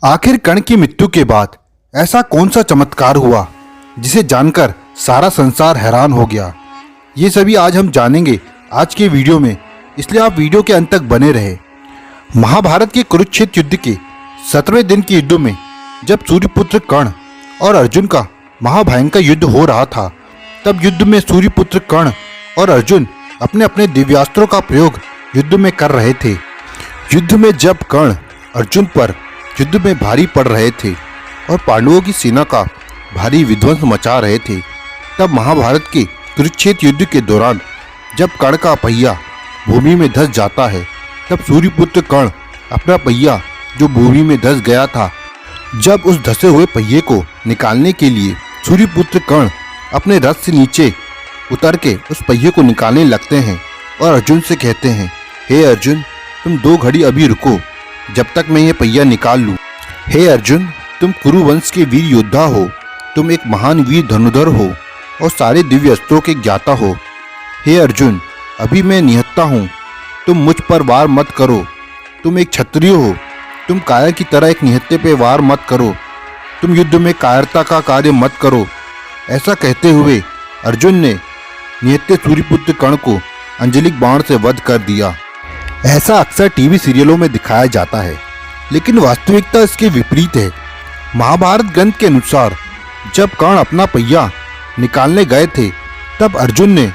आखिर कर्ण की मृत्यु के बाद ऐसा कौन सा चमत्कार हुआ जिसे जानकर सारा संसार हैरान हो गया। ये सभी आज हम जानेंगे आज के वीडियो में, इसलिए आप वीडियो के अंत तक बने रहे। महाभारत के कुरुक्षेत्र युद्ध के 17वें दिन के युद्ध में जब सूर्यपुत्र कर्ण और अर्जुन का महाभयंकर युद्ध हो रहा था, तब युद्ध में सूर्यपुत्र कर्ण और अर्जुन अपने अपने दिव्यास्त्रों का प्रयोग युद्ध में कर रहे थे। युद्ध में जब कर्ण अर्जुन पर युद्ध में भारी पड़ रहे थे और पांडवों की सेना का भारी विध्वंस मचा रहे थे, तब महाभारत के कुरुक्षेत्र युद्ध के दौरान जब कर्ण का पहिया भूमि में धंस जाता है, तब सूर्यपुत्र कर्ण अपना पहिया जो भूमि में धंस गया था, जब उस धंसे हुए पहिए को निकालने के लिए सूर्यपुत्र कर्ण अपने रथ से नीचे उतर के उस पहिए को निकालने लगते हैं और अर्जुन से कहते हैं, हे अर्जुन, तुम 2 घड़ी अभी रुको जब तक मैं ये पहिया निकाल लूं। हे अर्जुन, तुम कुरु वंश के वीर योद्धा हो, तुम एक महान वीर धनुधर हो और सारे दिव्य अस्त्रों के ज्ञाता हो। हे अर्जुन, अभी मैं निहत्था हूँ, तुम मुझ पर वार मत करो। तुम एक क्षत्रिय हो, तुम कायर की तरह एक निहत्थे पे वार मत करो। तुम युद्ध में कायरता का कार्य मत करो। ऐसा कहते हुए अर्जुन ने निहत्थे सूर्यपुत्र कर्ण को अंजलिक बाण से वध कर दिया। ऐसा अक्सर टीवी सीरियलों में दिखाया जाता है, लेकिन वास्तविकता इसके विपरीत है। महाभारत ग्रंथ के अनुसार जब कर्ण अपना पहिया निकालने गए थे, तब अर्जुन ने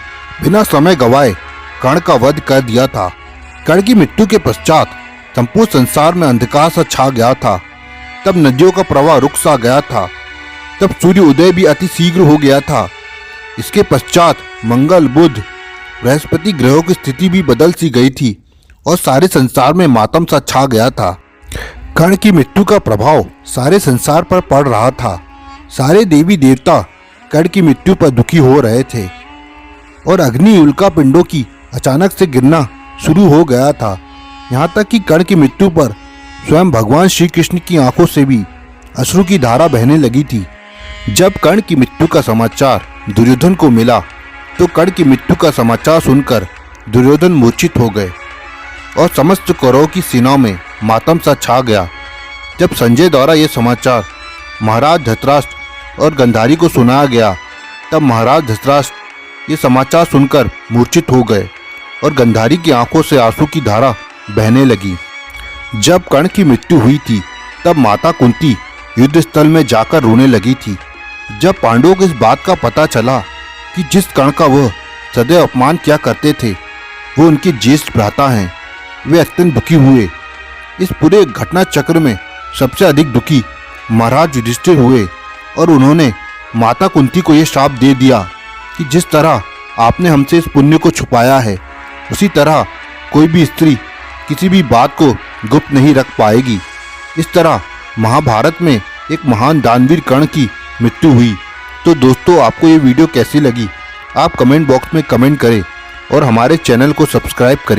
बिना समय गवाए कर्ण का वध कर दिया था। कर्ण की मृत्यु के पश्चात संपूर्ण संसार में अंधकार सा छा गया था। तब नदियों का प्रवाह रुक सा गया था। तब सूर्य उदय भी अति शीघ्र हो गया था। इसके पश्चात मंगल, बुध, बृहस्पति ग्रहों की स्थिति भी बदल सी गई थी और सारे संसार में मातम सा छा गया था। कर्ण की मृत्यु का प्रभाव सारे संसार पर पड़ रहा था। सारे देवी देवता कर्ण की मृत्यु पर दुखी हो रहे थे और अग्नि उल्का पिंडों की अचानक से गिरना शुरू हो गया था। यहाँ तक कि कर्ण की मृत्यु पर स्वयं भगवान श्री कृष्ण की आंखों से भी अश्रु की धारा बहने लगी थी। जब कर्ण की मृत्यु का समाचार दुर्योधन को मिला, तो कर्ण की मृत्यु का समाचार सुनकर दुर्योधन मूर्छित हो गए और समस्त कौरवों की सेनाओं में मातम सा छा गया। जब संजय द्वारा यह समाचार महाराज धृतराष्ट्र और गंधारी को सुनाया गया, तब महाराज धृतराष्ट्र ये समाचार सुनकर मूर्छित हो गए और गंधारी की आंखों से आंसू की धारा बहने लगी। जब कर्ण की मृत्यु हुई थी, तब माता कुंती युद्ध स्थल में जाकर रोने लगी थी। जब पांडवों को इस बात का पता चला कि जिस कर्ण का वह सदैव अपमान किया करते थे वो उनके ज्येष्ठ भ्राता हैं, वे अत्यंत दुखी हुए। इस पूरे घटना चक्र में सबसे अधिक दुखी महाराज युधिष्ठिर हुए और उन्होंने माता कुंती को यह श्राप दे दिया कि जिस तरह आपने हमसे इस पुण्य को छुपाया है, उसी तरह कोई भी स्त्री किसी भी बात को गुप्त नहीं रख पाएगी। इस तरह महाभारत में एक महान दानवीर कर्ण की मृत्यु हुई। तो दोस्तों, आपको ये वीडियो कैसी लगी आप कमेंट बॉक्स में कमेंट करें और हमारे चैनल को सब्सक्राइब करें।